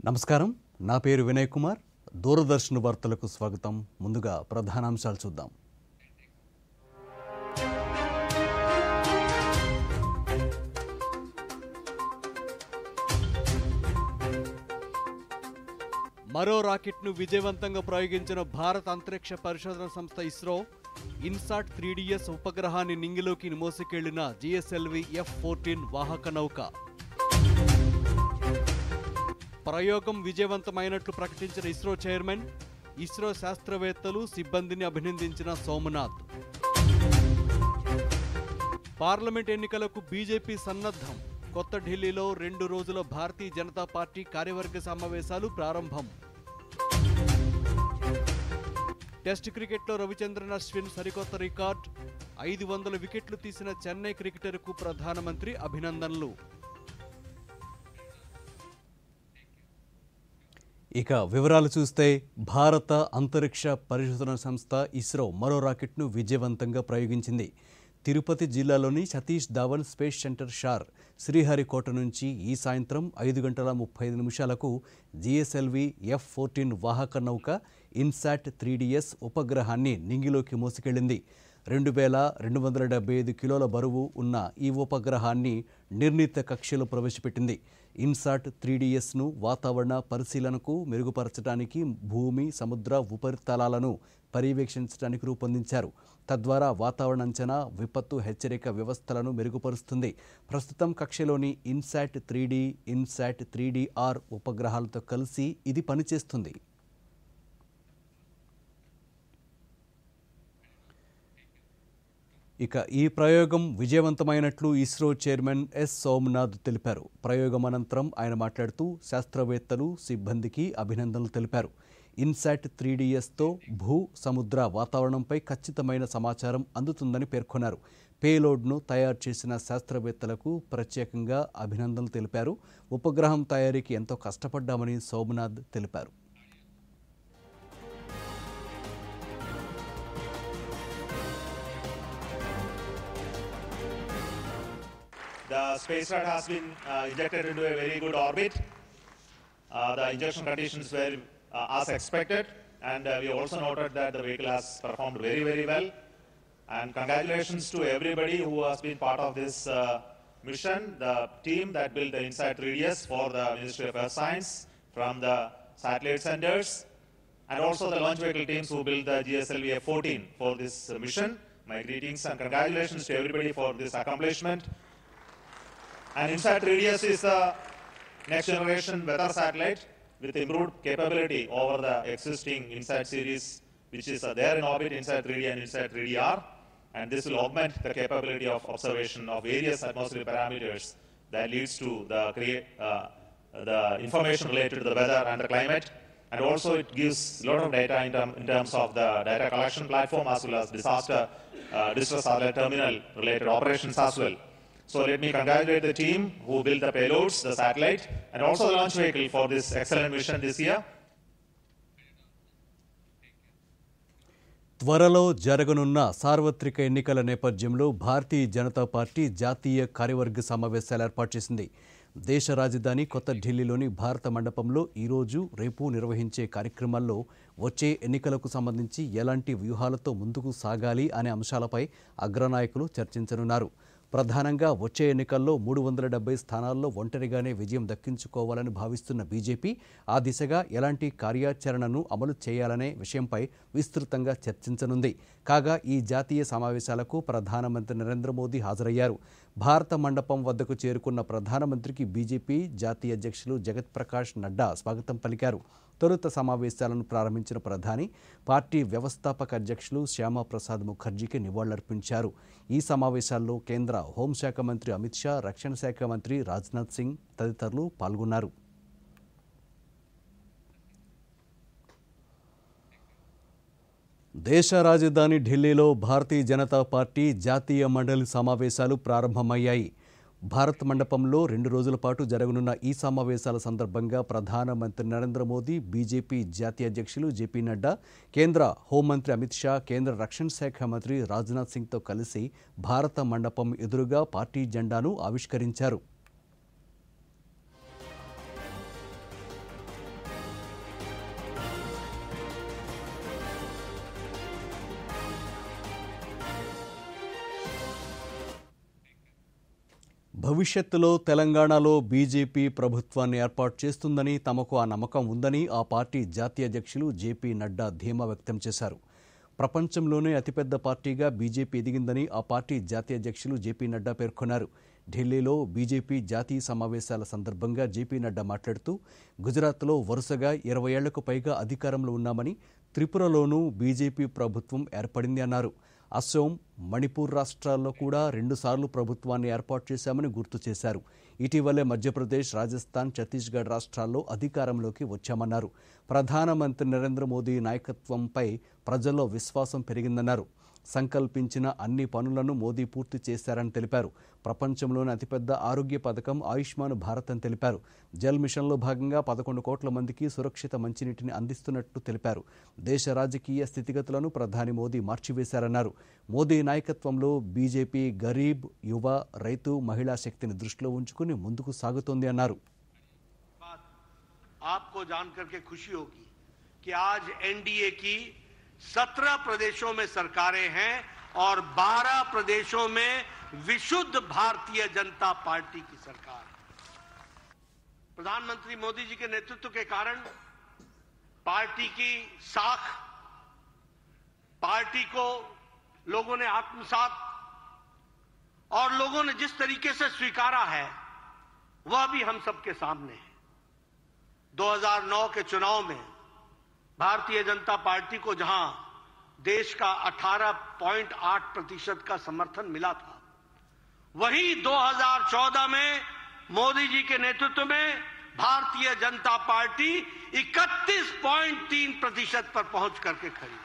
నమస్కారం, నా పేరు వినయ్ కుమార్. దూరదర్శన్ వార్తలకు స్వాగతం. ముందుగా ప్రధానాంశాలు చూద్దాం. మరో రాకెట్ను విజయవంతంగా ప్రయోగించిన భారత అంతరిక్ష పరిశోధన సంస్థ ISRO INSAT 3DS ఉపగ్రహాన్ని నింగిలోకి మోసుకెళ్లిన GSLV F-14 వాహక నౌక. ప్రయోగం విజయవంతమైనట్లు ప్రకటించిన ఇస్రో చైర్మన్, ఇస్రో శాస్త్రవేత్తలు, సిబ్బందిని అభినందించిన సోమనాథ్. పార్లమెంట్ ఎన్నికలకు బీజేపీ సన్నద్ధం. కొత్త ఢిల్లీలో 2 రోజుల భారతీయ జనతా పార్టీ కార్యవర్గ సమావేశాలు ప్రారంభం. టెస్ట్ క్రికెట్లో రవిచంద్రన్ అశ్విన్ సరికొత్త రికార్డ్. 500 వికెట్లు తీసిన చెన్నై క్రికెటర్కు ప్రధానమంత్రి అభినందనలు. ఇక వివరాలు చూస్తే, భారత అంతరిక్ష పరిశోధన సంస్థ ఇస్రో మరో రాకెట్ను విజయవంతంగా ప్రయోగించింది. తిరుపతి జిల్లాలోని సతీష్ ధావన్ స్పేస్ సెంటర్ షార్ శ్రీహరికోట నుంచి ఈ సాయంత్రం 5:35 GSLV F-14 వాహక నౌక ఇన్సాట్ 3DS ఉపగ్రహాన్ని నింగిలోకి మోసుకెళ్లింది. 2275 కిలోల బరువు ఉన్న ఈ ఉపగ్రహాన్ని నిర్ణీత కక్షలో ప్రవేశపెట్టింది. ఇన్సాట్ 3DSను వాతావరణ పరిశీలనకు మెరుగుపరచడానికి, భూమి, సముద్ర ఉపరితలాలను పర్యవేక్షించడానికి రూపొందించారు. తద్వారా వాతావరణ అంచనా, విపత్తు హెచ్చరిక వ్యవస్థలను మెరుగుపరుస్తుంది. ప్రస్తుతం కక్షలోని ఇన్సాట్ 3D, ఇన్సాట్ 3DR ఉపగ్రహాలతో కలిసి ఇది పనిచేస్తుంది. ఇక ఈ ప్రయోగం విజయవంతమైనట్లు ఇస్రో చైర్మన్ ఎస్ సోమనాథ్ తెలిపారు. ప్రయోగం అనంతరం ఆయన మాట్లాడుతూ శాస్త్రవేత్తలు, సిబ్బందికి అభినందనలు తెలిపారు. ఇన్సాట్ 3DSతో భూ, సముద్ర వాతావరణంపై ఖచ్చితమైన సమాచారం అందుతుందని పేర్కొన్నారు. పేలోడ్ను తయారు చేసిన శాస్త్రవేత్తలకు ప్రత్యేకంగా అభినందనలు తెలిపారు. ఉపగ్రహం తయారీకి ఎంతో కష్టపడ్డామని సోమనాథ్ తెలిపారు. The spacecraft has been injected into a very good orbit. The injection conditions were as expected, and we also noted that the vehicle has performed very, very well. And congratulations to everybody who has been part of this mission, the team that built the INSAT 3DS for the Ministry of Earth Science from the satellite centers, and also the launch vehicle teams who built the GSLV F-14 for this mission. My greetings and congratulations to everybody for this accomplishment. And INSAT 3DS is the next generation weather satellite with improved capability over the existing INSAT series, which is there in orbit, INSAT 3D and INSAT 3DR. And this will augment the capability of observation of various atmospheric parameters that leads to the information related to the weather and the climate. And also it gives a lot of data in terms of the data collection platform as well as distress alert terminal related operations as well. So let me congratulate the team who built the payloads, the satellite, and also the launch vehicle for this excellent mission this year. త్వరలో జరగనున్న సార్వత్రిక ఎన్నికల నేపథ్యంలో Bharatiya Janata party జాతీయ కార్యవర్గ సమావేశాలు ఏర్పాటు చేసింది. దేశ రాజధాని కొత్త ఢిల్లీలోని భారత మండపంలో ఈరోజు, రేపు నిర్వహించే కార్యక్రమాల్లో వచ్చే ఎన్నికలకు సంబంధించి ఎలాంటి వ్యూహాలతో ముందుకు సాగాలి అనే అంశాలపై అగ్రనాయకులు చర్చించనున్నారు. ప్రధానంగా వచ్చే ఎన్నికల్లో 370 స్థానాల్లో ఒంటరిగానే విజయం దక్కించుకోవాలని భావిస్తున్న బీజేపీ ఆ దిశగా ఎలాంటి కార్యాచరణను అమలు చేయాలనే విషయంపై విస్తృతంగా చర్చించనుంది. కాగా ఈ జాతీయ సమావేశాలకు ప్రధానమంత్రి నరేంద్ర మోదీ హాజరయ్యారు. భారత మండపం వద్దకు చేరుకున్న ప్రధానమంత్రికి బీజేపీ జాతీయ అధ్యక్షులు జగత్ ప్రకాష్ నడ్డా స్వాగతం పలికారు. తొలుత సమావేశాలను ప్రారంభించిన ప్రధాని పార్టీ వ్యవస్థాపక అధ్యక్షులు శ్యామాప్రసాద్ ముఖర్జీకి నివాళులర్పించారు. ఈ సమావేశాల్లో కేంద్ర హోంశాఖ మంత్రి అమిత్ షా, రక్షణ శాఖ మంత్రి రాజ్నాథ్ సింగ్ తదితరులు పాల్గొన్నారు. దేశ రాజధాని ఢిల్లీలో భారతీయ జనతా పార్టీ జాతీయ మండలి సమావేశాలు ప్రారంభమయ్యాయి. భారత్ మండపంలో 2 రోజుల పాటు జరగనున్న ఈ సమావేశాల సందర్భంగా ప్రధానమంత్రి నరేంద్ర మోదీ, బీజేపీ జాతీయ అధ్యక్షులు జేపీ నడ్డా, కేంద్ర హోంమంత్రి అమిత్ షా, కేంద్ర రక్షణ శాఖ మంత్రి రాజ్నాథ్ సింగ్తో కలిసి భారత మండపం ఎదురుగా పార్టీ జెండాను ఆవిష్కరించారు. భవిష్యత్తులో తెలంగాణలో బీజేపీ ప్రభుత్వాన్ని ఏర్పాటు చేస్తుందని, తమకు ఆ నమ్మకం ఉందని ఆ పార్టీ జాతీయ అధ్యక్షులు జేపీ నడ్డా ధీమా వ్యక్తం చేశారు. ప్రపంచంలోనే అతిపెద్ద పార్టీగా బీజేపీ ఎదిగిందని ఆ పార్టీ జాతీయ అధ్యక్షులు జేపీ నడ్డా పేర్కొన్నారు. ఢిల్లీలో బీజేపీ జాతీయ సమావేశాల సందర్భంగా జేపీ నడ్డా మాట్లాడుతూ, గుజరాత్లో వరుసగా 20 ఏళ్లకు పైగా అధికారంలో ఉన్నామని, త్రిపురలోనూ బీజేపీ ప్రభుత్వం ఏర్పడింది అన్నారు. అసోం, మణిపూర్ రాష్ట్రాల్లో కూడా 2 సార్లు ప్రభుత్వాన్ని ఏర్పాటు చేశామని గుర్తు చేశారు. ఇటీవలే మధ్యప్రదేశ్, రాజస్థాన్, ఛత్తీస్గఢ్ రాష్ట్రాల్లో అధికారంలోకి వచ్చామన్నారు. ప్రధానమంత్రి నరేంద్ర మోదీ నాయకత్వంపై ప్రజల్లో విశ్వాసం పెరిగిందన్నారు. సంకల్పించిన అన్ని పనులను మోదీ పూర్తి చేశారని తెలిపారు. ప్రపంచంలోని అతిపెద్ద ఆరోగ్య పథకం ఆయుష్మాన్ భారత్ అని తెలిపారు. జల్ మిషన్లో భాగంగా 11 కోట్ల మందికి సురక్షిత మంచినీటిని అందిస్తున్నట్టు తెలిపారు. దేశ రాజకీయ స్థితిగతులను ప్రధాని మోదీ మార్చివేశారన్నారు. మోదీ నాయకత్వంలో బీజేపీ గరీబ్, యువ, రైతు, మహిళా శక్తిని దృష్టిలో ఉంచుకుని ముందుకు సాగుతోంది అన్నారు. आपको जानकर के खुशी होगी कि आज एनडीए की 17 प्रदेशों में सरकारें हैं और 12 प्रदेशों में विशुद्ध भारतीय जनता पार्टी की सरकार है. प्रधानमंत्री मोदी जी के नेतृत्व के कारण पार्टी की साख, पार्टी को लोगों ने आत्मसात और लोगों ने जिस तरीके से स्वीकारा है वह भी हम सबके सामने है. 2009 के चुनाव में भारतीय जनता पार्टी को जहां देश का 18.8% का समर्थन मिला था, वहीं 2014 में मोदी जी के नेतृत्व में भारतीय जनता पार्टी 31.3% पर पहुंच करके खड़ी है.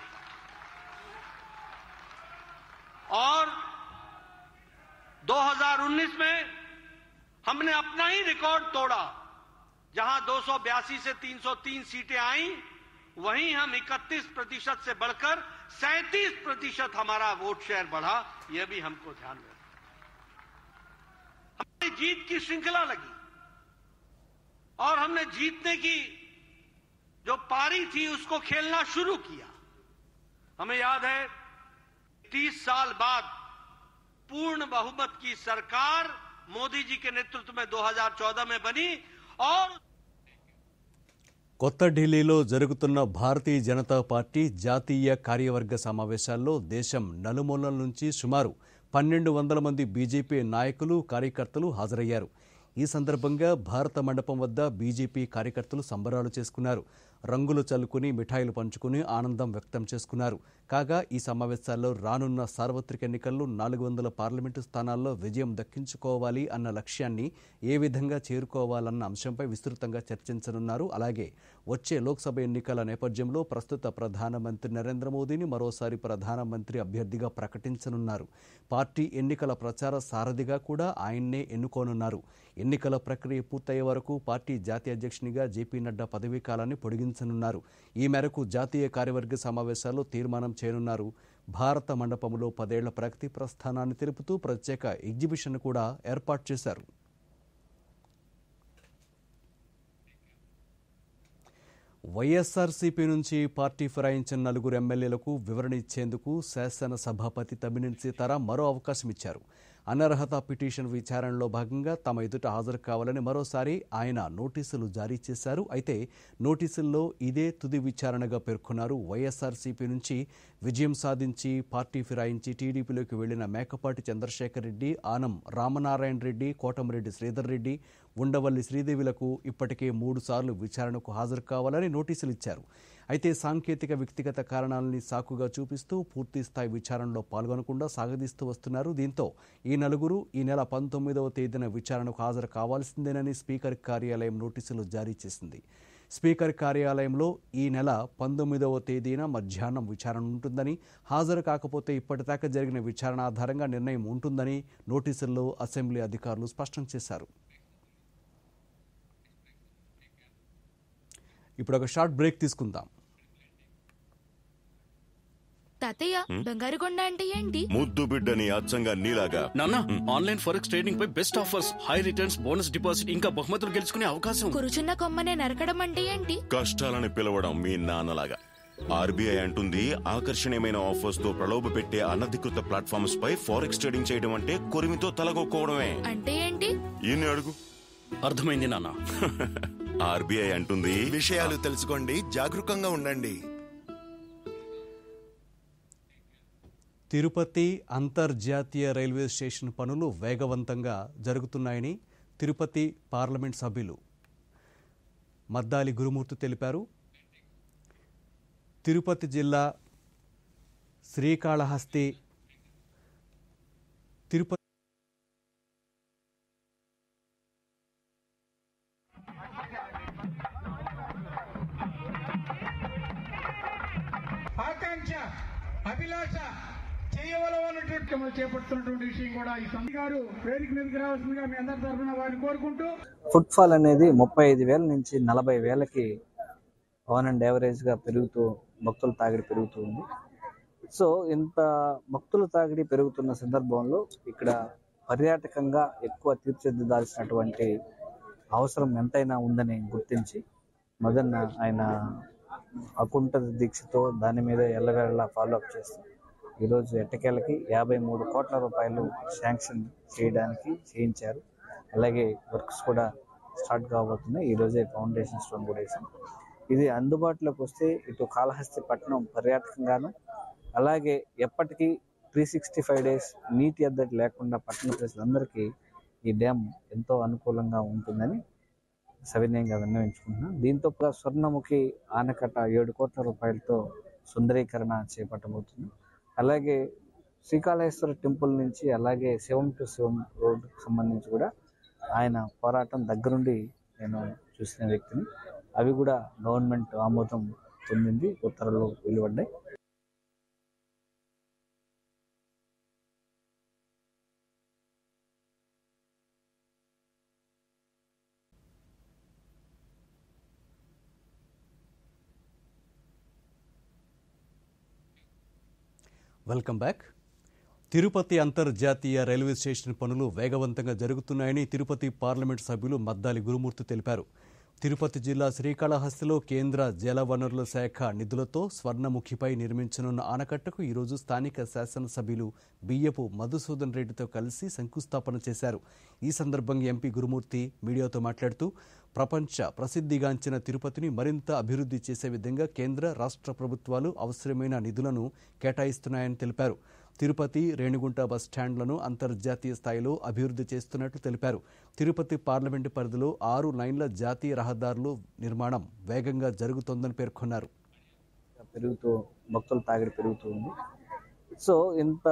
और 2019 में हमने अपना ही रिकॉर्ड तोड़ा. जहां 282 से 303 सीटें आई, वहीं हम 31% से बढ़कर 37% हमारा वोट शेयर बढ़ा. यह भी हमको ध्यान रखना. हमारी जीत की श्रृंखला लगी और हमने जीतने की जो पारी थी उसको खेलना शुरू किया. हमें याद है 30 साल बाद पूर्ण बहुमत की सरकार मोदी जी के नेतृत्व में 2014 में बनी. और కొత్త ఢిల్లీలో జరుగుతున్న భారతీయ జనతా పార్టీ జాతీయ కార్యవర్గ సమావేశాల్లో దేశం నలుమూలల నుంచి సుమారు 1200 మంది బీజేపీ నాయకులు, కార్యకర్తలు హాజరయ్యారు. ఈ సందర్భంగా భారత మండపం వద్ద బీజేపీ కార్యకర్తలు సంబరాలు చేసుకున్నారు. రంగులు చల్లుకుని, మిఠాయిలు పంచుకుని ఆనందం వ్యక్తం చేసుకున్నారు. కాగా ఈ సమావేశాల్లో రానున్న సార్వత్రిక ఎన్నికల్లో 400 పార్లమెంటు స్థానాల్లో విజయం దక్కించుకోవాలి అన్న లక్ష్యాన్ని ఏ విధంగా చేరుకోవాలన్న అంశంపై విస్తృతంగా చర్చించనున్నారు. అలాగే వచ్చే లోక్సభ ఎన్నికల నేపథ్యంలో ప్రస్తుత ప్రధానమంత్రి నరేంద్ర మోదీని మరోసారి ప్రధానమంత్రి అభ్యర్థిగా ప్రకటించనున్నారు. పార్టీ ఎన్నికల ప్రచార సారథిగా కూడా ఆయన్నే ఎన్నుకోనున్నారు. ఎన్నికల ప్రక్రియ పూర్తయ్యే వరకు పార్టీ జాతీయ అధ్యక్షునిగా జేపీ నడ్డా పదవీ కాలాన్ని పొడిగించనున్నారు. ఈ మేరకు జాతీయ కార్యవర్గ సమావేశాల్లో తీర్మానం చేయనున్నారు. భారత మండపంలో 10 ఏళ్ల ప్రగతి ప్రస్థానాన్ని తెలుపుతూ ప్రత్యేక ఎగ్జిబిషన్ కూడా ఏర్పాటు చేశారు. వైఎస్ఆర్సీపీ నుంచి పార్టీ ఫిరాయించిన 4 ఎమ్మెల్యేలకు వివరణ ఇచ్చేందుకు శాసనసభాపతి తమ్మినేని సీతారాం మరో అవకాశం ఇచ్చారు. అనర్హత పిటిషన్ విచారణలో భాగంగా తమ ఎదుట హాజరు కావాలని మరోసారి ఆయన నోటీసులు జారీ చేశారు. అయితే నోటీసుల్లో ఇదే తుది విచారణగా పేర్కొన్నారు. వైఎస్ఆర్సీపీ నుంచి విజయం సాధించి పార్టీ ఫిరాయించి టీడీపీలోకి వెళ్లిన మేకపాటి చంద్రశేఖర్ రెడ్డి, ఆనం రామనారాయణ రెడ్డి, కోటమిరెడ్డి శ్రీధర్ రెడ్డి, ఉండవల్లి శ్రీదేవిలకు ఇప్పటికే 3 సార్లు విచారణకు హాజరు కావాలని నోటీసులు ఇచ్చారు. అయితే సాంకేతిక వ్యక్తిగత కారణాలని సాకుగా చూపిస్తూ పూర్తి స్థాయి విచారణలో పాల్గొనకుండా సాగదీస్తూ వస్తున్నారు. దీంతో ఈ నలుగురు ఈ నెల 19వ తేదీన విచారణకు హాజరు కావాల్సిందేనని స్పీకర్ కార్యాలయం నోటీసులు జారీ చేసింది. స్పీకర్ కార్యాలయంలో ఈ నెల 19వ తేదీన మధ్యాహ్నం విచారణ ఉంటుందని, హాజరు కాకపోతే ఇప్పటిదాకా జరిగిన విచారణ ఆధారంగా నిర్ణయం ఉంటుందని నోటీసుల్లో అసెంబ్లీ అధికారులు స్పష్టం చేశారు. ఇప్పుడు ఒక షార్ట్ బ్రేక్ తీసుకుందాం. తాతయ్య, బంగారు కొండ అంటే ఏంటి? ముద్దు బిడ్డని అచ్చంగా నీలాగా. నాన్న, ఆన్లైన్ ఫారెక్స్ ట్రేడింగ్ పై best offers, high returns, bonus deposit, ఇంకా బహుమతులు గెలుచుకునే అవకాశం. కురుచున్న కొమ్మనే నరకడం అంటే ఏంటి? కష్టాలని పిలవడం మీ నాన్నలాగా. ఆర్బీఐ అంటుంది ఆకర్షణీయమైన ఆఫర్స్ తో ప్రలోభ పెట్టే అనధికృత ప్లాట్ఫామ్స్ పై ఫారెక్స్ ట్రేడింగ్ చేయడం అంటే కొరిమితో తలగొక్కోవడమే. అంటే ఏంటి? ఈయన్ని అడుగు. అర్థమైంది నాన్న. ఆర్బీఐ అంటుంది విషయాలు తెలుసుకోండి, జాగరూకంగా ఉండండి. తిరుపతి అంతర్జాతీయ రైల్వే స్టేషన్ పనులు వేగవంతంగా జరుగుతున్నాయని తిరుపతి పార్లమెంట్ సభ్యులు మద్దాలి గురుమూర్తి తెలిపారు. తిరుపతి జిల్లా శ్రీకాళహస్తి తిరుపతి ఆకాంక్ష అభిలాష చేయవలనటువంటి చేపడుతున్నటువంటి విషయం కూడా ఈ సమితి గారు వేదిక మీదకి రావాల్సిందిగా మీ అందరి తరఫున వారిని కోరుకుంటూ, ఫుట్ ఫాల్ అనేది 35,000 నుంచి 40,000కి ఆన్ అండ్ యావరేజ్గా పెరుగుతూ భక్తుల తాగిడి పెరుగుతూ ఉంది. సో ఇంత భక్తుల తాగిడి పెరుగుతున్న సందర్భంలో ఇక్కడ పర్యాటకంగా ఎక్కువ తీర్చిదిద్దాల్సినటువంటి అవసరం ఎంతైనా ఉందని గుర్తించి మొదన్న ఆయన అకుంఠ దీక్షతో దాని మీద ఎల్లవేళలా ఫాలోఅప్ చేస్తూ ఈరోజు ఎట్టకేలకి 53 కోట్ల రూపాయలు శాంక్షన్ చేయించారు. అలాగే వర్క్స్ కూడా స్టార్ట్ కాబోతున్నాయి. ఈరోజే ఫౌండేషన్ స్టోన్ కూడా వేసాం. ఇది అందుబాటులోకి వస్తే ఇటు కాళహస్తి పట్టణం పర్యాటకంగాను, అలాగే ఎప్పటికీ 365 days నీటి ఎద్దడి లేకుండా పట్టణ ప్రజలందరికీ ఈ డ్యామ్ ఎంతో అనుకూలంగా ఉంటుందని సవినయంగా విన్నవించుకుంటున్నాం. దీంతో స్వర్ణముఖి ఆనకట్ట 7 కోట్ల రూపాయలతో సుందరీకరణ చేపట్టబోతుంది. అలాగే శ్రీకాళహేశ్వర టెంపుల్ నుంచి అలాగే శివం టు శివం రోడ్డుకు సంబంధించి కూడా ఆయన పోరాటం దగ్గరుండి నేను చూసిన వ్యక్తిని. అవి కూడా గవర్నమెంట్ ఆమోదం పొందింది, ఉత్తర్వులు వెలువడ్డాయి. Welcome back. తిరుపతి అంతర్జాతీయ రైల్వే స్టేషన్ పనులు వేగవంతంగా జరుగుతున్నాయని తిరుపతి పార్లమెంట్ సభ్యులు మద్దాలి గురుమూర్తి తెలిపారు. తిరుపతి జిల్లా శ్రీకాళహస్తిలో కేంద్ర జలవనరుల శాఖ నిధులతో స్వర్ణముఖిపై నిర్మించనున్న ఆనకట్టకు ఈరోజు స్థానిక శాసనసభ్యులు బియ్యపు మధుసూదన్ రెడ్డితో కలిసి శంకుస్థాపన చేశారు. ఈ సందర్భంగా ఎంపీ గురుమూర్తి మీడియాతో మాట్లాడుతూ ప్రపంచ ప్రసిద్ధిగాంచిన తిరుపతిని మరింత అభివృద్ధి చేసే విధంగా కేంద్ర రాష్ట్ర ప్రభుత్వాలు అవసరమైన నిధులను కేటాయిస్తున్నాయని తెలిపారు. తిరుపతి రేణిగుంట బస్టాండ్లను అంతర్జాతీయ స్థాయిలో అభివృద్ధి చేస్తున్నట్లు తెలిపారు. తిరుపతి పార్లమెంటు పరిధిలో 6 లైన్ల జాతీయ రహదారులు నిర్మాణం వేగంగా జరుగుతోందని పేర్కొన్నారు. భక్తుల తాగిడి పెరుగుతూ ఉంది. సో ఇంత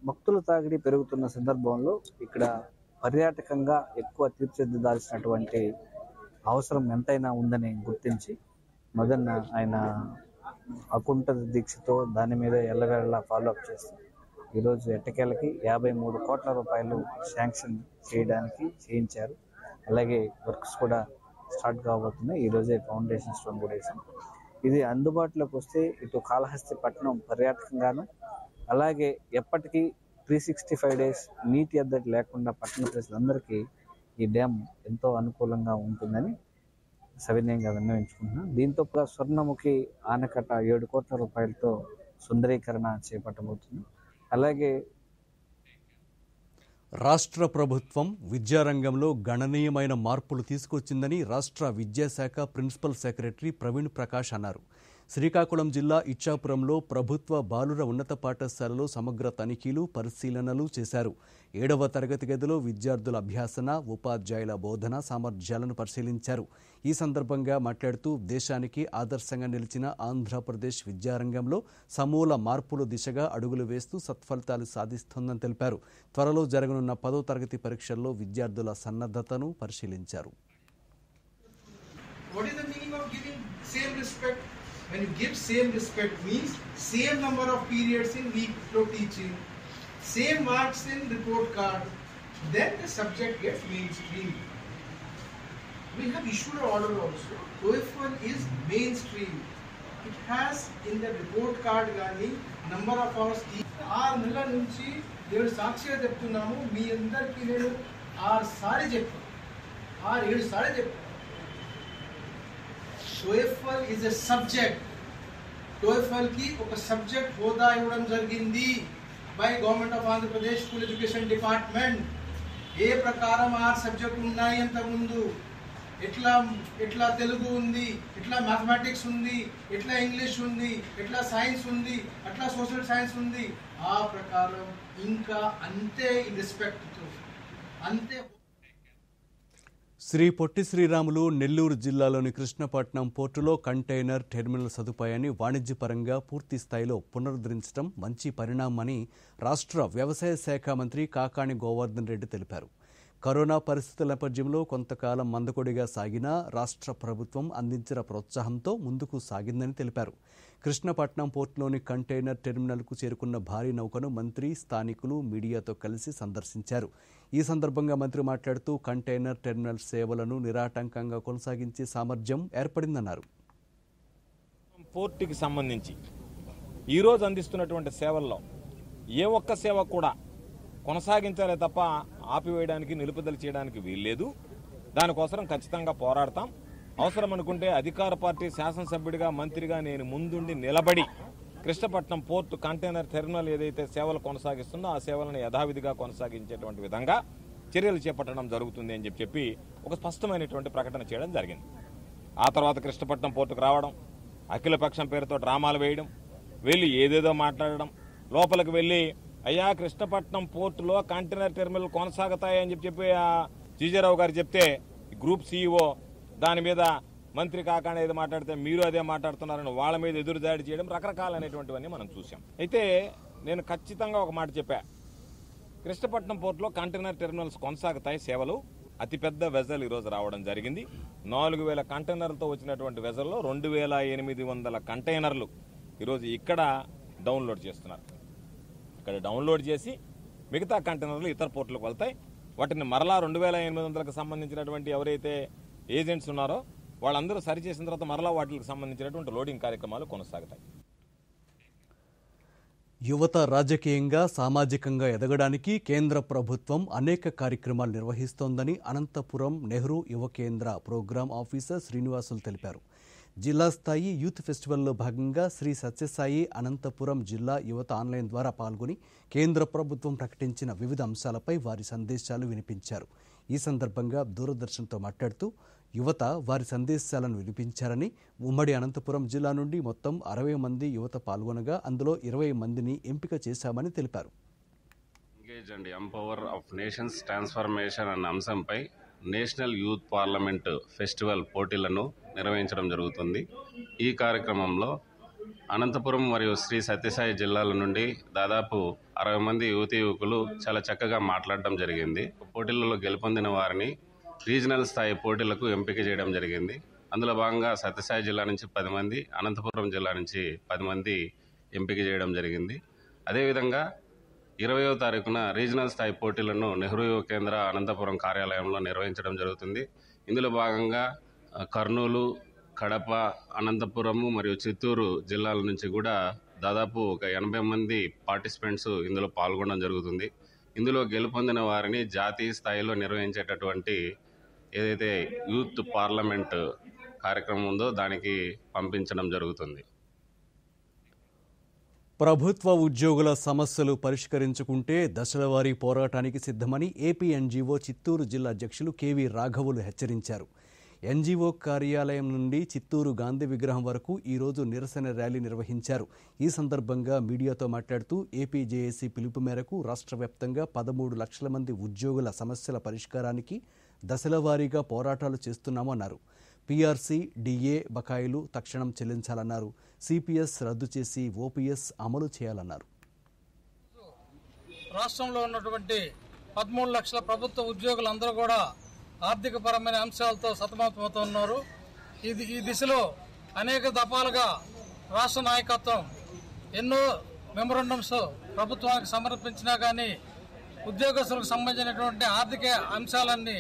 భక్తుల తాగిడి పెరుగుతున్న సందర్భంలో ఇక్కడ పర్యాటకంగా ఎక్కువ తీర్చిదిద్దాల్సినటువంటి అవసరం ఎంతైనా ఉందని గుర్తించి మొదన్న ఆయన అకుంఠ దీక్షతో దాని మీద ఎల్లవేళలా ఫాలోఅప్ చేస్తాం. ఈరోజు ఎట్టకేలకి 53 కోట్ల రూపాయలు శాంక్షన్ చేయించారు. అలాగే వర్క్స్ కూడా స్టార్ట్ కాబోతున్నాయి. ఈరోజే ఫౌండేషన్ స్టోన్ కూడా వేసాం. ఇది అందుబాటులోకి వస్తే ఇటు కాళహస్తి పట్టణం పర్యాటకంగాను, అలాగే ఎప్పటికీ 365 days నీటి ఎద్దడి లేకుండా పట్టణ ప్రజలందరికీ ఈ డ్యామ్ ఎంతో అనుకూలంగా ఉంటుందని సవినయంగా విన్నవించుకుంటున్నాం. దీంతో స్వర్ణముఖి ఆనకట్ట 7 కోట్ల రూపాయలతో సుందరీకరణ చేపట్టబోతుంది. అలాగే రాష్ట్ర ప్రభుత్వం విద్యారంగంలో గణనీయమైన మార్పులు తీసుకొచ్చిందని రాష్ట్ర విద్యాశాఖ ప్రిన్సిపల్ సెక్రటరీ ప్రవీణ్ ప్రకాష్ అన్నారు. శ్రీకాకుళం జిల్లా ఇచ్చాపురంలో ప్రభుత్వ బాలుర ఉన్నత పాఠశాలలో సమగ్ర తనిఖీలు, పరిశీలనలు చేశారు. 7వ తరగతి గదిలో విద్యార్థుల అభ్యాసన, ఉపాధ్యాయుల బోధన సామర్థ్యాలను పరిశీలించారు. ఈ సందర్భంగా మాట్లాడుతూ దేశానికి ఆదర్శంగా నిలిచిన ఆంధ్రప్రదేశ్ విద్యారంగంలో సమూల మార్పుల దిశగా అడుగులు వేస్తూ సత్ఫలితాలు సాధిస్తోందని తెలిపారు. త్వరలో జరగనున్న 10వ తరగతి పరీక్షల్లో విద్యార్థుల సన్నద్ధతను పరిశీలించారు. When you give same respect means same number of periods in week of teaching, same marks in report card, then the subject gets mainstream. We have issued an order also. OF1 is mainstream. It has in the report card gani number of hours. 6 నెలల నుంచి నేను సాక్షిగా చెప్తున్నాము. మీ అందరికీ నేను 6 సార్లు చెప్పాను, 6-7 సార్లు చెప్పాను. OF1 is a subject TOEFL కి ఒక సబ్జెక్ట్ హోదా ఇవ్వడం జరిగింది by government of Andhra Pradesh school education department. ఏ ప్రకారం 6 సబ్జెక్టులు ఉన్నాయి అంతకుముందు, ఎట్లా తెలుగు ఉంది, ఎట్లా మ్యాథమెటిక్స్ ఉంది, ఎట్లా ఇంగ్లీష్ ఉంది, ఎట్లా సైన్స్ ఉంది, అట్లా సోషల్ సైన్స్ ఉంది, ఆ ప్రకారం ఇంకా అంతే రెస్పెక్ట్తో అంతే. శ్రీ పొట్టి శ్రీరాములు నెల్లూరు జిల్లాలోని కృష్ణపట్నం పోర్టులో కంటైనర్ టెర్మినల్ సదుపాయాన్ని వాణిజ్యపరంగా పూర్తి స్థాయిలో పునరుద్ధరించడం మంచి పరిణామమని రాష్ట్ర వ్యవసాయ శాఖ మంత్రి కాకాణి గోవర్ధన్ రెడ్డి తెలిపారు. కరోనా పరిస్థితుల నేపథ్యంలో కొంతకాలం మందకొడిగా సాగినా రాష్ట్ర ప్రభుత్వం అందించిన ప్రోత్సాహంతో ముందుకు సాగిందని తెలిపారు. కృష్ణపట్నం పోర్టులోని కంటైనర్ టెర్మినల్కు చేరుకున్న భారీ నౌకను మంత్రి, స్థానికులు మీడియాతో కలిసి సందర్శించారు. ఈ సందర్భంగా మంత్రి మాట్లాడుతూ కంటైనర్ టెర్మినల్ సేవలను నిరాటంకంగా కొనసాగించే సామర్థ్యం ఏర్పడిందన్నారు. పోర్టుకి సంబంధించి ఈరోజు అందిస్తున్నటువంటి సేవల్లో ఏ ఒక్క సేవ కూడా కొనసాగించాలే తప్ప ఆపివేయడానికి, నిలుపుదల చేయడానికి వీల్లేదు. దానికోసం ఖచ్చితంగా పోరాడతాం. అవసరం అనుకుంటే అధికార పార్టీ శాసనసభ్యుడిగా, మంత్రిగా నేను ముందుండి నిలబడి కృష్ణపట్నం పోర్టు కంటైనర్ టెర్మినల్ ఏదైతే సేవలు కొనసాగిస్తుందో ఆ సేవలను యథావిధిగా కొనసాగించేటువంటి విధంగా చర్యలు చేపట్టడం జరుగుతుంది అని చెప్పి ఒక స్పష్టమైనటువంటి ప్రకటన చేయడం జరిగింది. ఆ తర్వాత కృష్ణపట్నం పోర్టుకు రావడం, అఖిలపక్షం పేరుతో డ్రామాలు వేయడం, వెళ్ళి ఏదేదో మాట్లాడడం, లోపలికి వెళ్ళి అయ్యా కృష్ణపట్నం పోర్టులో కంటైనర్ టెర్మినల్ కొనసాగుతాయని చెప్పి జీజారావు గారు చెప్తే గ్రూప్ CEO దాని మీద మంత్రి కాకాణి ఏదో మాట్లాడితే మీరు అదే మాట్లాడుతున్నారని వాళ్ళ మీద ఎదురుదాడి చేయడం, రకరకాలైనటువంటివన్నీ మనం చూసాం. అయితే నేను ఖచ్చితంగా ఒక మాట చెప్పా, కృష్ణపట్నం పోర్టులో కంటైనర్ టెర్మినల్స్ కొనసాగుతాయి సేవలు. అతిపెద్ద వెజల్ ఈరోజు రావడం జరిగింది. 4000 కంటైనర్లతో వచ్చినటువంటి వెజల్లో 2800 కంటైనర్లు ఈరోజు ఇక్కడ డౌన్లోడ్ చేస్తున్నారు. ఇక్కడ డౌన్లోడ్ చేసి మిగతా కంటైనర్లు ఇతర పోర్టులకు వెళ్తాయి. వాటిని మరలా 2800కు సంబంధించినటువంటి ఎవరైతే ఏజెంట్స్ ఉన్నారో వాళ్ళందరూ సరిచేసిన తర్వాత మరలా వాటికి సంబంధించినటువంటి లోడింగ్ కార్యక్రమాలు కొనసాగుతాయి. యువత రాజకీయంగా, సామాజికంగా ఎదగడానికి కేంద్ర ప్రభుత్వం అనేక కార్యక్రమాలు నిర్వహిస్తోందని అనంతపురం నెహ్రూ యువ కేంద్ర ప్రోగ్రాం ఆఫీసర్ శ్రీనివాసులు తెలిపారు. జిల్లా స్థాయి యూత్ ఫెస్టివల్లో భాగంగా శ్రీ సత్యసాయి అనంతపురం జిల్లా యువత ఆన్లైన్ ద్వారా పాల్గొని కేంద్ర ప్రభుత్వం ప్రకటించిన వివిధ అంశాలపై వారి సందేశాలు వినిపించారు. ఈ సందర్భంగా దూరదర్శన్తో మాట్లాడుతూ యువత వారి సందేశాలను వినిపించారని, ఉమ్మడి అనంతపురం జిల్లా నుండి మొత్తం 60 మంది యువత పాల్గొనగా అందులో 20 మందిని ఎంపిక చేశామని తెలిపారు. Engage and empower of nations transformation అన్న అంశంపై నేషనల్ యూత్ పార్లమెంట్ ఫెస్టివల్ పోటీలను నిర్వహించడం జరుగుతుంది. ఈ కార్యక్రమంలో అనంతపురం మరియు శ్రీ సత్యసాయి జిల్లాల నుండి దాదాపు 60 మంది యువతీ యువకులు చాలా చక్కగా మాట్లాడడం జరిగింది. పోటీలలో గెలుపొందిన వారిని రీజనల్ స్థాయి పోటీలకు ఎంపిక చేయడం జరిగింది. అందులో భాగంగా సత్యసాయి జిల్లా నుంచి 10 మంది, అనంతపురం జిల్లా నుంచి 10 మంది ఎంపిక చేయడం జరిగింది. అదేవిధంగా 20వ తారీఖున రీజనల్ స్థాయి పోటీలను నెహ్రూ యువ కేంద్ర అనంతపురం కార్యాలయంలో నిర్వహించడం జరుగుతుంది. ఇందులో భాగంగా కర్నూలు, కడప, అనంతపురము మరియు చిత్తూరు జిల్లాల నుంచి కూడా దాదాపు ఒక 80 మంది పార్టిసిపెంట్స్ ఇందులో పాల్గొనడం జరుగుతుంది. ఇందులో గెలుపొందిన వారిని జాతీయ స్థాయిలో నిర్వహించేటటువంటి ఏదైతే యూత్ పార్లమెంట్ కార్యక్రమం ఉందో దానికి పంపించడం జరుగుతుంది. ప్రభుత్వ ఉద్యోగుల సమస్యలు పరిష్కరించుకుంటే దశలవారీ పోరాటానికి సిద్ధమని ఏపీ ఎన్జీఓ చిత్తూరు జిల్లా అధ్యక్షులు కేవీ రాఘవులు హెచ్చరించారు. ఎన్జీఓ కార్యాలయం నుండి చిత్తూరు గాంధీ విగ్రహం వరకు ఈరోజు నిరసన ర్యాలీ నిర్వహించారు. ఈ సందర్భంగా మీడియాతో మాట్లాడుతూ ఏపీ జేఏసీ పిలుపు మేరకు రాష్ట్ర వ్యాప్తంగా 13 లక్షల మంది ఉద్యోగుల సమస్యల పరిష్కారానికి దశలవారీగా పోరాటాలు చేస్తున్నామన్నారు. పీఆర్సీ, డిఏ బకాయిలు తక్షణం చెల్లించాలన్నారు. సిపిఎస్ రద్దు చేసి ఓపీఎస్ అమలు చేయాలన్నారు. రాష్ట్రంలో ఉన్నటువంటి 13 లక్షల ప్రభుత్వ ఉద్యోగులందరూ కూడా ఆర్థికపరమైన అంశాలతో సతమతమవుతున్నారు. ఈ దిశలో అనేక దఫాలుగా రాష్ట్ర నాయకత్వం ఎన్నో మెమోరాండమ్స్ ప్రభుత్వానికి సమర్పించినా కానీ ఉద్యోగస్తులకు సంబంధించినటువంటి ఆర్థిక అంశాలన్నీ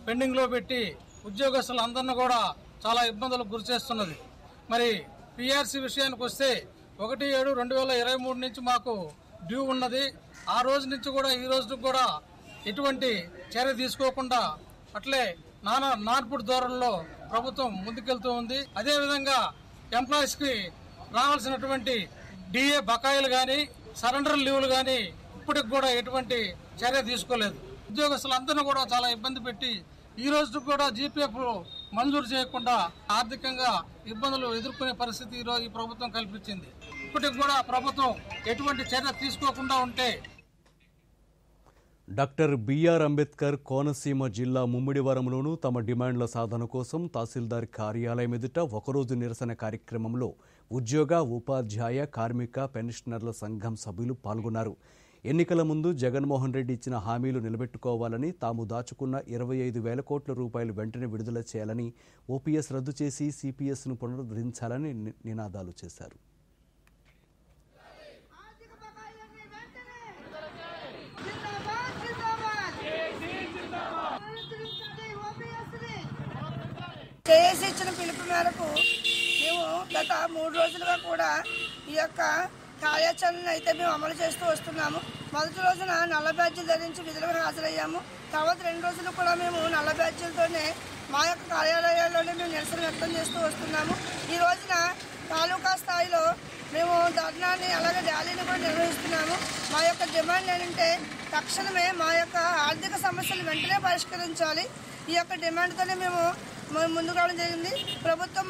పెండింగ్లో పెట్టి ఉద్యోగస్తులందరినీ కూడా చాలా ఇబ్బందులకు గురి చేస్తున్నది. మరి పీఆర్సీ విషయానికి వస్తే 1/7/2023 నుంచి మాకు డ్యూ ఉన్నది. ఆ రోజు నుంచి కూడా ఈ రోజు కూడా ఎటువంటి చర్య తీసుకోకుండా అట్లే నార్పుడు ధోరణిలో ప్రభుత్వం ముందుకెళ్తూ ఉంది. అదేవిధంగా ఎంప్లాయీస్కి రావాల్సినటువంటి డిఏ బకాయిలు కానీ సరెండర్ లీవులు కానీ ఇప్పటికి కూడా ఎటువంటి చర్య తీసుకోలేదు. ఉద్యోగస్తులందరినీ కూడా చాలా ఇబ్బంది పెట్టి ఈ రోజు కూడా జీపీఎఫ్ మంజూరు చేయకుండా ఆర్థికంగా ఇబ్బందులు ఎదుర్కొనే పరిస్థితి ఈ ప్రభుత్వం కల్పించింది. ఇప్పటికి కూడా ప్రభుత్వం ఎటువంటి చర్య తీసుకోకుండా ఉంటే డాక్టర్ బిఆర్ అంబేద్కర్ కోనసీమ జిల్లా ముమ్మిడివరంలోనూ తమ డిమాండ్ల సాధన కోసం తహసీల్దార్ కార్యాలయం ఎదుట ఒకరోజు నిరసన కార్యక్రమంలో ఉద్యోగ, ఉపాధ్యాయ, కార్మిక, పెన్షనర్ల సంఘం సభ్యులు పాల్గొన్నారు. ఎన్నికల ముందు జగన్మోహన్ రెడ్డి ఇచ్చిన హామీలు నిలబెట్టుకోవాలని, తాము దాచుకున్న 25,000 కోట్ల రూపాయలు వెంటనే విడుదల చేయాలని, ఓపీఎస్ రద్దు చేసి సిపిఎస్ను పునరుద్ధరించాలని నినాదాలు చేశారు. చేసి ఇచ్చిన పిలుపు మేరకు మేము గత 3 రోజులుగా కూడా ఈ యొక్క కార్యాచరణ అయితే మేము అమలు చేస్తూ వస్తున్నాము. మొదటి రోజున నల్ల బ్యాడ్జీలు ధరించి విధులకు హాజరయ్యాము. తర్వాత 2 రోజులు కూడా మేము నల్ల బ్యాడ్జీలతోనే మా యొక్క కార్యాలయాల్లోనే మేము నిరసన వ్యక్తం చేస్తూ వస్తున్నాము. ఈ రోజున తాలూకా స్థాయిలో మేము ధర్నాన్ని అలాగే ర్యాలీని కూడా నిర్వహిస్తున్నాము. మా యొక్క డిమాండ్ ఏంటంటే తక్షణమే మా యొక్క ఆర్థిక సమస్యలు వెంటనే పరిష్కరించాలి. ఈ యొక్క డిమాండ్తోనే మేము ముందుకు రావడం జరిగింది. ప్రభుత్వం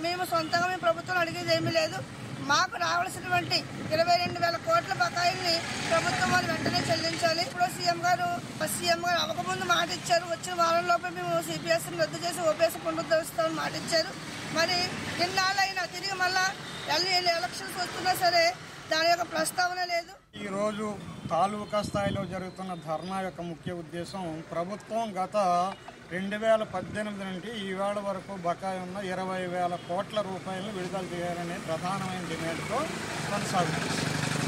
మేము సొంతంగా ప్రభుత్వం అడిగేది ఏమీ లేదు. మాకు రావాల్సినటువంటి 22,000 కోట్ల బకాయిల్ని ప్రభుత్వం వాళ్ళు వెంటనే చెల్లించాలి. ఇప్పుడు సీఎం గారు అవ్వకముందు మాట ఇచ్చారు. వచ్చిన వారంలోపే మేము సిపిఎస్ని రద్దు చేసి ఓపీఎస్ పునరుద్ధరిస్తామని మాట ఇచ్చారు. మరి ఇన్నాళ్ళైనా తిరిగి మళ్ళా ఎలక్షన్స్ వస్తున్నా సరే దాని యొక్క ప్రస్తావన లేదు. ఈరోజు తాలూకా స్థాయిలో జరుగుతున్న ధర్నా యొక్క ముఖ్య ఉద్దేశం ప్రభుత్వం గత 2018 నుండి ఈవేళ వరకు బకాయి ఉన్న 20,000 కోట్ల రూపాయలను విడుదల చేయాలనే ప్రధానమైన డిమాండ్తో కొనసాగుతుంది.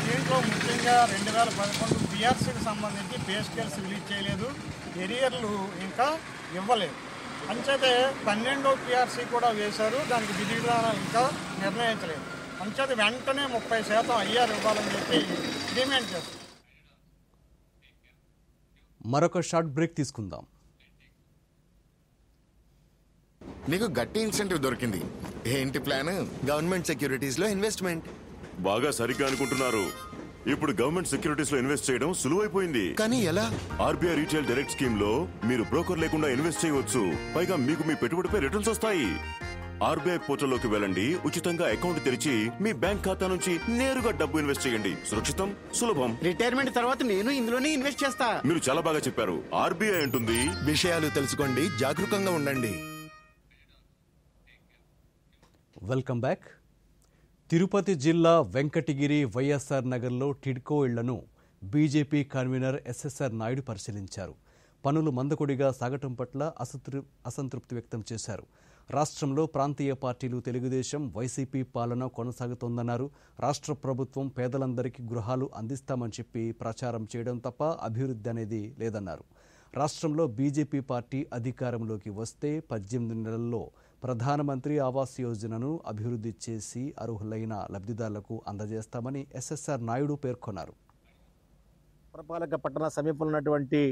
దీంట్లో ముఖ్యంగా 2011 పిఆర్సీకి సంబంధించి పే స్కేల్స్ రిలీజ్ చేయలేదు, ఎరియర్లు ఇంకా ఇవ్వలేదు. అంచేతే 12వ పిఆర్సీ కూడా వేశారు, దానికి విధి విధానాలు ఇంకా నిర్ణయించలేదు. అంచేత వెంటనే 30% ఐఆర్ ఇవ్వాలని చెప్పి డిమాండ్ చేస్తారు. మరొక షార్ట్ బ్రేక్ తీసుకుందాం. నీకు గట్టి ఇన్సెంటివ్ దొరికింది. ఏంటి ప్లాన్? గవర్నమెంట్ సెక్యూరిటీస్ లో ఇన్వెస్ట్మెంట్. బాగా సరిగ్గా అనుకుంటున్నారు. ఇప్పుడు గవర్నమెంట్ సెక్యూరిటీస్ లో ఇన్వెస్ట్ చేయడం సులువైపోయింది. కానీ ఎలా? ఆర్బీఐ రీటైల్ డైరెక్ట్ స్కీమ్ లో మీరు బ్రోకర్ లేకుండా ఇన్వెస్ట్ చేయవచ్చు. పైగా మీకు మీ పెట్టుబడిపై రిటర్న్స్ వస్తాయి. ఆర్బీఐ పోర్టల్లోకి వెళ్ళండి, ఉచితంగా అకౌంట్ తెరిచి మీ బ్యాంక్ ఖాతా నుంచి నేరుగా డబ్బు ఇన్వెస్ట్ చేయండి. సురక్షితం, సులభం. రిటైర్మెంట్ తర్వాత నేను ఇందులోనే ఇన్వెస్ట్ చేస్తా. మీరు చాలా బాగా చెప్పారు. ఆర్బీఐ అంటుంది, విషయాలు తెలుసుకోండి, జాగరూకంగా ఉండండి. Welcome back. తిరుపతి జిల్లా వెంకటగిరి వైఎస్ఆర్ నగర్లో టిడ్కో ఇళ్లను బీజేపీ కన్వీనర్ ఎస్ఎస్ఆర్ నాయుడు పరిశీలించారు. పనులు మందకొడిగా సాగటం పట్ల అసంతృప్తి వ్యక్తం చేశారు. రాష్ట్రంలో ప్రాంతీయ పార్టీలు తెలుగుదేశం, వైసీపీ పాలన కొనసాగుతోందన్నారు. రాష్ట్ర ప్రభుత్వం పేదలందరికీ గృహాలు అందిస్తామని చెప్పి ప్రచారం చేయడం తప్ప అభివృద్ధి అనేది లేదన్నారు. రాష్ట్రంలో బీజేపీ పార్టీ అధికారంలోకి వస్తే 18 నెలల్లో ప్రధానమంత్రి ఆవాస్ యోజనను అభివృద్ధి చేసి అర్హులైన లబ్ధిదారులకు అందజేస్తామని ఎస్ఎస్ఆర్ నాయుడు పేర్కొన్నారు. పురపాలక పట్టణ సమీపంలో ఉన్నటువంటి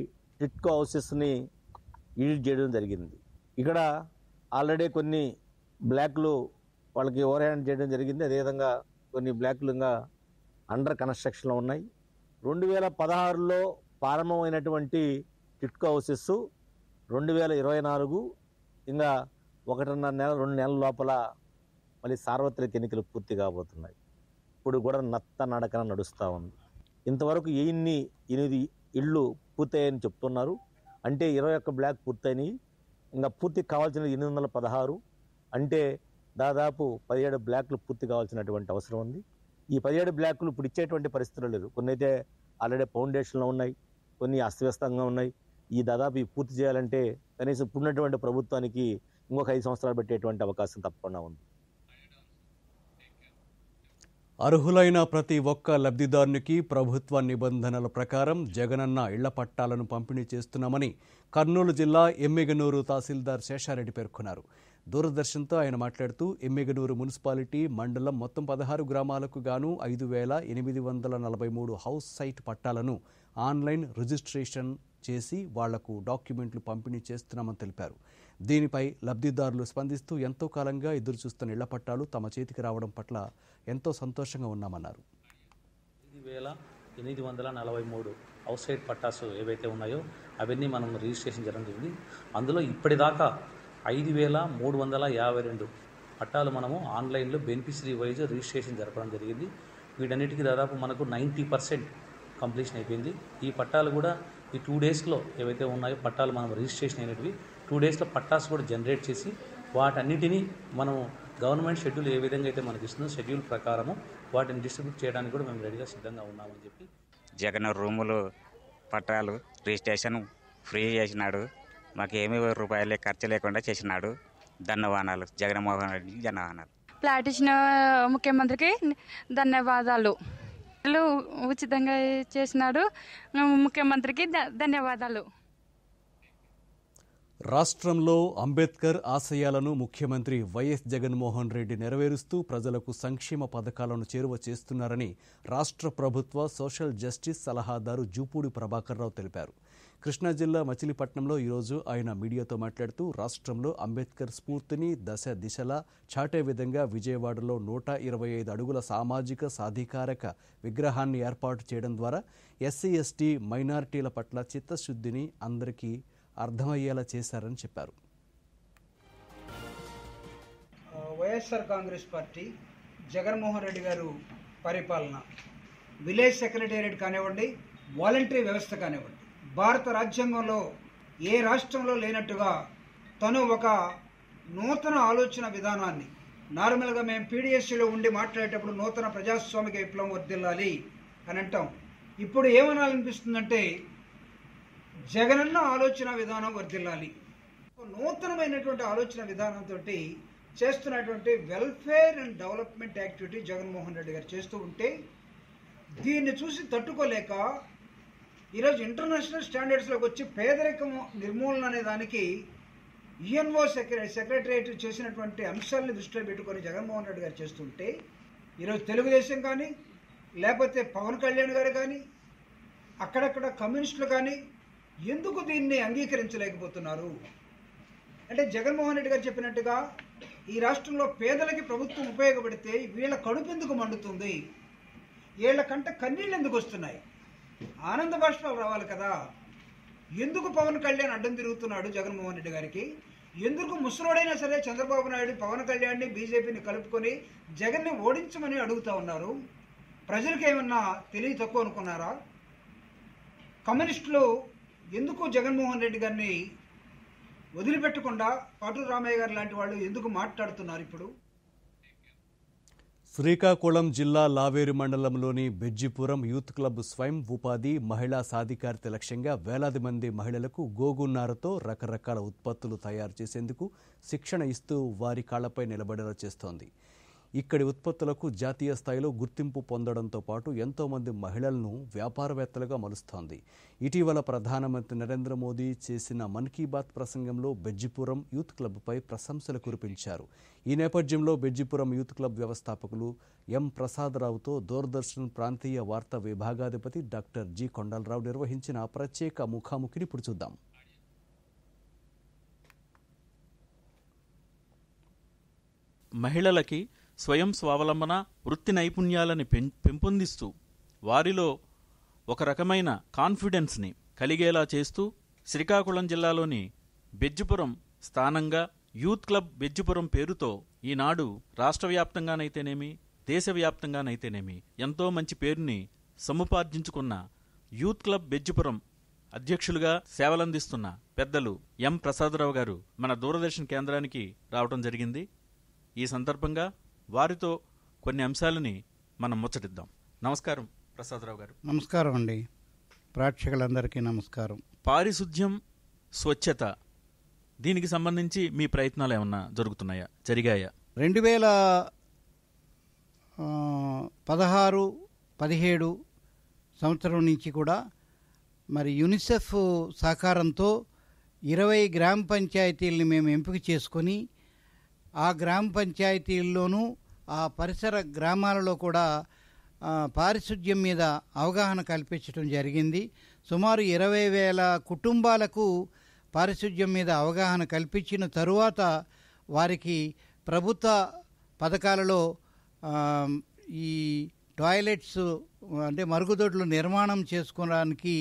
టిట్కో హౌసెస్ని ఈడ్ చేయడం జరిగింది. ఇక్కడ ఆల్రెడీ కొన్ని బ్లాక్లు వాళ్ళకి ఓవర్ హ్యాండ్ చేయడం జరిగింది. అదేవిధంగా కొన్ని బ్లాక్లు ఇంకా అండర్ కన్స్ట్రక్షన్లో ఉన్నాయి. 2016లో ప్రారంభమైనటువంటి టిట్కో హౌసెస్ 2024 ఇంకా 1.5 నెల 2 నెలల లోపల మళ్ళీ సార్వత్రిక ఎన్నికలు పూర్తి కాబోతున్నాయి. ఇప్పుడు కూడా నత్త నడకన నడుస్తూ ఉంది. ఇంతవరకు 8 ఇళ్ళు పూర్తయ్యాయని చెప్తున్నారు. అంటే 21 బ్లాక్ పూర్తయినాయి. ఇంకా పూర్తి కావాల్సిన 816, అంటే దాదాపు 17 బ్లాక్లు పూర్తి కావాల్సినటువంటి అవసరం ఉంది. ఈ 17 బ్లాక్లు ఇప్పుడు ఇచ్చేటువంటి పరిస్థితులు లేదు. కొన్ని అయితే ఆల్రెడీ ఫౌండేషన్లో ఉన్నాయి, కొన్ని అస్తవ్యస్తంగా ఉన్నాయి. ఈ దాదాపు పూర్తి చేయాలంటే కనీసం ఇప్పుడున్నటువంటి ప్రభుత్వానికి ఇంకొక 5 సంవత్సరాలు పెట్టేటువంటి అవకాశం తప్పకుండా ఉంది. అర్హులైన ప్రతి ఒక్క లబ్ధిదారునికి ప్రభుత్వ నిబంధనల ప్రకారం జగనన్న ఇళ్ల పట్టాలను పంపిణీ చేస్తున్నామని కర్నూలు జిల్లా ఎమ్మిగనూరు తహసీల్దార్ శేషారెడ్డి పేర్కొన్నారు. దూరదర్శన్తో ఆయన మాట్లాడుతూ ఎమ్మిగనూరు మున్సిపాలిటీ మండలం మొత్తం 16 గ్రామాలకు గాను 5,843 హౌస్ సైట్ పట్టాలను ఆన్లైన్ రిజిస్ట్రేషన్ చేసి వాళ్లకు డాక్యుమెంట్లు పంపిణీ చేస్తున్నామని తెలిపారు. దీనిపై లబ్ధిదారులు స్పందిస్తూ ఎంతో కాలంగా ఎదురుచూస్తున్న ఇళ్ల పట్టాలు తమ చేతికి రావడం పట్ల ఎంతో సంతోషంగా ఉన్నామన్నారు. 5,843 హౌస్ సైడ్ పట్టాసు ఏవైతే ఉన్నాయో అవన్నీ మనం రిజిస్ట్రేషన్ జరగడం జరిగింది. అందులో ఇప్పటిదాకా 5,352 పట్టాలు మనము ఆన్లైన్లో బెనిఫిషరీ వైజ్ రిజిస్ట్రేషన్ జరపడం జరిగింది. వీటన్నిటికీ దాదాపు మనకు 90% కంప్లీషన్ అయిపోయింది. ఈ పట్టాలు కూడా ఈ 2 డేస్లో ఏవైతే ఉన్నాయో పట్టాలు మనం రిజిస్ట్రేషన్ అయినవి 2 డేస్లో పట్టాస్ కూడా జనరేట్ చేసి వాటన్నిటినీ మనం గవర్నమెంట్ షెడ్యూల్ ఏ విధంగా అయితే మనకి ఇస్తుందో షెడ్యూల్ ప్రకారము వాటిని డిస్ట్రిబ్యూట్ చేయడానికి కూడా మేము రెడీగా సిద్ధంగా ఉన్నామని చెప్పి జగన్ రూములు పట్టాలు రిజిస్ట్రేషన్ ఫ్రీ చేసినాడు. మాకు ఏమీ రూపాయలే ఖర్చు లేకుండా చేసినాడు. ధన్యవాదాలు జగన్మోహన్ రెడ్డికి ధన్యవాదాలు. ఫ్లాట్ ఇచ్చిన ముఖ్యమంత్రికి ధన్యవాదాలు. ఉచితంగా చేసినాడు ముఖ్యమంత్రికి ధన్యవాదాలు. రాష్ట్రంలో అంబేద్కర్ ఆశయాలను ముఖ్యమంత్రి వైఎస్ జగన్మోహన్ రెడ్డి నెరవేరుస్తూ ప్రజలకు సంక్షేమ పథకాలను చేరువ చేస్తున్నారని రాష్ట్ర ప్రభుత్వ సోషల్ జస్టిస్ సలహాదారు జూపూడి ప్రభాకర్ రావు తెలిపారు. కృష్ణా జిల్లా మచిలీపట్నంలో ఈరోజు ఆయన మీడియాతో మాట్లాడుతూ రాష్ట్రంలో అంబేద్కర్ స్ఫూర్తిని దశ దిశలా చాటే విధంగా విజయవాడలో 125 అడుగుల సామాజిక సాధికారక విగ్రహాన్ని ఏర్పాటు చేయడం ద్వారా ఎస్సీ ఎస్టీ మైనారిటీల పట్ల చిత్తశుద్ధిని అందరికీ అర్థమయ్యేలా చేశారని చెప్పారు. వైఎస్ఆర్ కాంగ్రెస్ పార్టీ జగన్మోహన్ రెడ్డి గారు పరిపాలన విలేజ్ సెక్రటేరియట్ కానివ్వండి, వాలంటరీ వ్యవస్థ కానివ్వండి, భారత రాజ్యాంగంలో ఏ రాష్ట్రంలో లేనట్టుగా తను ఒక నూతన ఆలోచన విధానాన్ని నార్మల్గా మేము పీడిఎస్సీలో ఉండి మాట్లాడేటప్పుడు నూతన ప్రజాస్వామిక విప్లవం వర్ధిల్లాలి అని అంటాం. ఇప్పుడు ఏమనాలనిపిస్తుందంటే జగనన్న ఆలోచన విధానం వర్ధిల్లాలి. నూతనమైనటువంటి ఆలోచన విధానంతో చేస్తున్నటువంటి welfare and development activity Jaganmohan Reddy గారు చేస్తూ ఉంటే దీన్ని చూసి తట్టుకోలేక ఈరోజు ఇంటర్నేషనల్ స్టాండర్డ్స్లోకి వచ్చి పేదరికం నిర్మూలన అనే దానికి యుఎన్ఓ సెక్రటరియట్ చేసినటువంటి అంశాలని దృష్టిలో పెట్టుకొని జగన్మోహన్ రెడ్డి గారు చేస్తుంటే ఈరోజు తెలుగుదేశం కానీ లేకపోతే పవన్ కళ్యాణ్ గారు కానీ అక్కడక్కడ కమ్యూనిస్టులు కానీ ఎందుకు దీన్ని అంగీకరించలేకపోతున్నారు అంటే జగన్మోహన్ రెడ్డి గారు చెప్పినట్టుగా ఈ రాష్ట్రంలో పేదలకి ప్రభుత్వం ఉపయోగపడితే వీళ్ళ కడుపు ఎందుకు మండుతుంది, వీళ్ళ కంట కన్నీళ్ళు ఎందుకు వస్తున్నాయి, ఆనంద బాష్పాలు రావాలి కదా. ఎందుకు పవన్ కళ్యాణ్ అడ్డం తిరుగుతున్నాడు జగన్మోహన్ రెడ్డి గారికి, ఎందుకు ముసలోడైనా సరే చంద్రబాబు నాయుడు పవన్ కళ్యాణ్ని బీజేపీని కలుపుకొని జగన్ని ఓడించమని అడుగుతా ఉన్నారు. ప్రజలకు ఏమన్నా తెలివి తక్కువ అనుకున్నారా? కమ్యూనిస్టులు ఎందుకు జగన్మోహన్ రెడ్డి గారిని వదిలిపెట్టకుండా పాటూరు రామయ్య గారు లాంటి వాళ్ళు ఎందుకు మాట్లాడుతున్నారు? ఇప్పుడు శ్రీకాకుళం జిల్లా లావేరు మండలంలోని బెజ్జిపురం యూత్ క్లబ్ స్వయం ఉపాధి మహిళా సాధికారత లక్ష్యంగా వేలాది మంది మహిళలకు గోగున్నారతో రకరకాల ఉత్పత్తులు తయారు చేసేందుకు శిక్షణ ఇస్తూ వారి కాళ్లపై నిలబడేలా చేస్తోంది. ఇక్కడి ఉత్పత్తులకు జాతీయ స్థాయిలో గుర్తింపు పొందడంతో పాటు ఎంతోమంది మహిళలను వ్యాపారవేత్తలుగా మలుస్తోంది. ఇటీవల ప్రధానమంత్రి నరేంద్ర మోదీ చేసిన మన్ కీ బాత్ ప్రసంగంలో బెజ్జిపురం యూత్ క్లబ్పై ప్రశంసలు కురిపించారు. ఈ నేపథ్యంలో బెజ్జిపురం యూత్ క్లబ్ వ్యవస్థాపకులు ఎం ప్రసాదరావుతో దూరదర్శన్ ప్రాంతీయ వార్తా విభాగాధిపతి డాక్టర్ జి కొండలరావు నిర్వహించిన ప్రత్యేక ముఖాముఖిని ఇప్పుడు చూద్దాం. మహిళలకి స్వయం స్వావలంబన, వృత్తి నైపుణ్యాలని పెంపొందిస్తూ వారిలో ఒక రకమైన కాన్ఫిడెన్స్ని కలిగేలా చేస్తూ శ్రీకాకుళం జిల్లాలోని బెజ్జిపురం స్థానంగా యూత్ క్లబ్ బెజ్జిపురం పేరుతో ఈనాడు రాష్ట్ర వ్యాప్తంగానైతేనేమి దేశవ్యాప్తంగానైతేనేమి ఎంతో మంచి పేరుని సముపార్జించుకున్న యూత్ క్లబ్ బెజ్జిపురం అధ్యక్షులుగా సేవలందిస్తున్న పెద్దలు ఎం ప్రసాదరావు గారు మన దూరదర్శన్ కేంద్రానికి రావడం జరిగింది. ఈ సందర్భంగా వారితో కొన్ని అంశాలని మనం ముచ్చటిద్దాం. నమస్కారం ప్రసాదరావు గారు. నమస్కారం అండి. ప్రేక్షకులందరికీ నమస్కారం. పారిశుద్ధ్యం, స్వచ్ఛత, దీనికి సంబంధించి మీ ప్రయత్నాలు ఏమన్నా జరిగాయా? 2016-17 సంవత్సరం నుంచి కూడా మరి యూనిసెఫ్ సహకారంతో 20 గ్రామ పంచాయతీలని మేము ఎంపిక చేసుకొని ఆ గ్రామ పంచాయతీల్లోనూ ఆ పరిసర గ్రామాలలో కూడా పారిశుద్ధ్యం మీద అవగాహన కల్పించడం జరిగింది. సుమారు 20,000 కుటుంబాలకు పారిశుధ్యం మీద అవగాహన కల్పించిన తరువాత వారికి ప్రభుత్వ పథకాలలో ఈ టాయిలెట్స్ అంటే మరుగుదొడ్లు నిర్మాణం చేసుకోవడానికి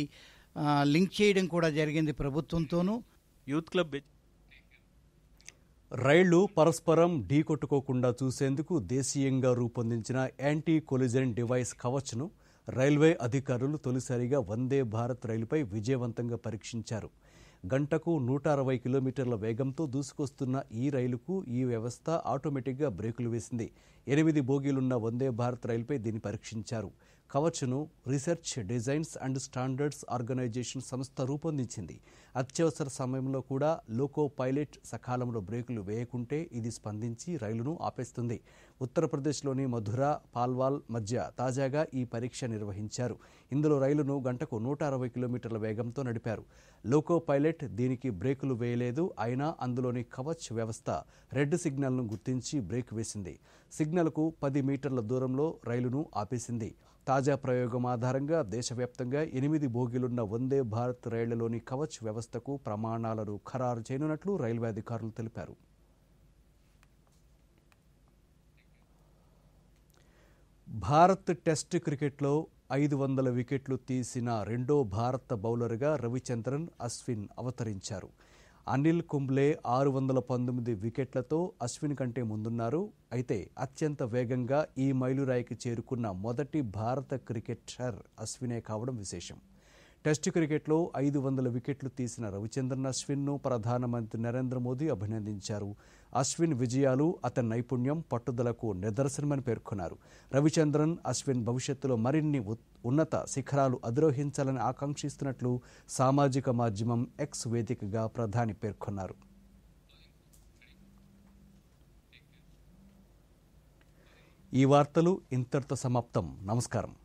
లింక్ చేయడం కూడా జరిగింది ప్రభుత్వంతోనూ. యూత్ క్లబ్ రైళ్లు పరస్పరం ఢీకొట్టుకోకుండా చూసేందుకు దేశీయంగా రూపొందించిన యాంటీ కొలిజన్ డివైస్ కవచ్ను రైల్వే అధికారులు తొలిసారిగా వందే భారత్ రైలుపై విజయవంతంగా పరీక్షించారు. గంటకు 160 కిలోమీటర్ల వేగంతో దూసుకొస్తున్న ఈ రైలుకు ఈ వ్యవస్థ ఆటోమేటిక్గా బ్రేకులు వేసింది. 8 బోగీలున్న వందే భారత్ రైలుపై దీన్ని పరీక్షించారు. కవచ్ను research designs and standards organisation సంస్థ రూపొందించింది. అత్యవసర సమయంలో కూడా లోకో పైలట్ సకాలంలో బ్రేకులు వేయకుంటే ఇది స్పందించి రైలును ఆపేస్తుంది. ఉత్తరప్రదేశ్లోని మధుర పాల్వాల్ మధ్య తాజాగా ఈ పరీక్ష నిర్వహించారు. ఇందులో రైలును గంటకు 160 కిలోమీటర్ల వేగంతో నడిపారు. లోకో పైలట్ దీనికి బ్రేకులు వేయలేదు. అయినా అందులోని కవచ్ వ్యవస్థ రెడ్ సిగ్నల్ను గుర్తించి బ్రేక్ వేసింది. సిగ్నల్కు 10 మీటర్ల దూరంలో రైలును ఆపేసింది. తాజా ప్రయోగం ఆధారంగా దేశవ్యాప్తంగా 8 బోగీలున్న వందే భారత్ రైళ్లలోని కవచ్ వ్యవస్థకు ప్రమాణాలను ఖరారు చేయనున్నట్లు రైల్వే అధికారులు తెలిపారు. భారత్ టెస్ట్ క్రికెట్లో 500 వికెట్లు తీసిన రెండో భారత బౌలర్గా రవిచంద్రన్ అశ్విన్ అవతరించారు. అనిల్ కుంబ్లే 619 వికెట్లతో అశ్విన్ కంటే ముందున్నారు. అయితే అత్యంత వేగంగా ఈ మైలురాయికి చేరుకున్న మొదటి భారత క్రికెటర్ అశ్వినే కావడం విశేషం. టెస్టు క్రికెట్లో 500 వికెట్లు తీసిన రవిచంద్రన్ అశ్విన్ను ప్రధానమంత్రి నరేంద్ర మోదీ అభినందించారు. అశ్విన్ విజయాలు అతని నైపుణ్యం, పట్టుదలకు నిదర్శనమని పేర్కొన్నారు. రవిచంద్రన్ అశ్విన్ భవిష్యత్తులో మరిన్ని ఉన్నత శిఖరాలు అధిరోహించాలని ఆకాంక్షిస్తున్నట్లు సామాజిక మాధ్యమం ఎక్స్ వేదికగా ప్రధాని పేర్కొన్నారు. ఈ వార్తలు ఇంతటితో సమాప్తం. నమస్కారం.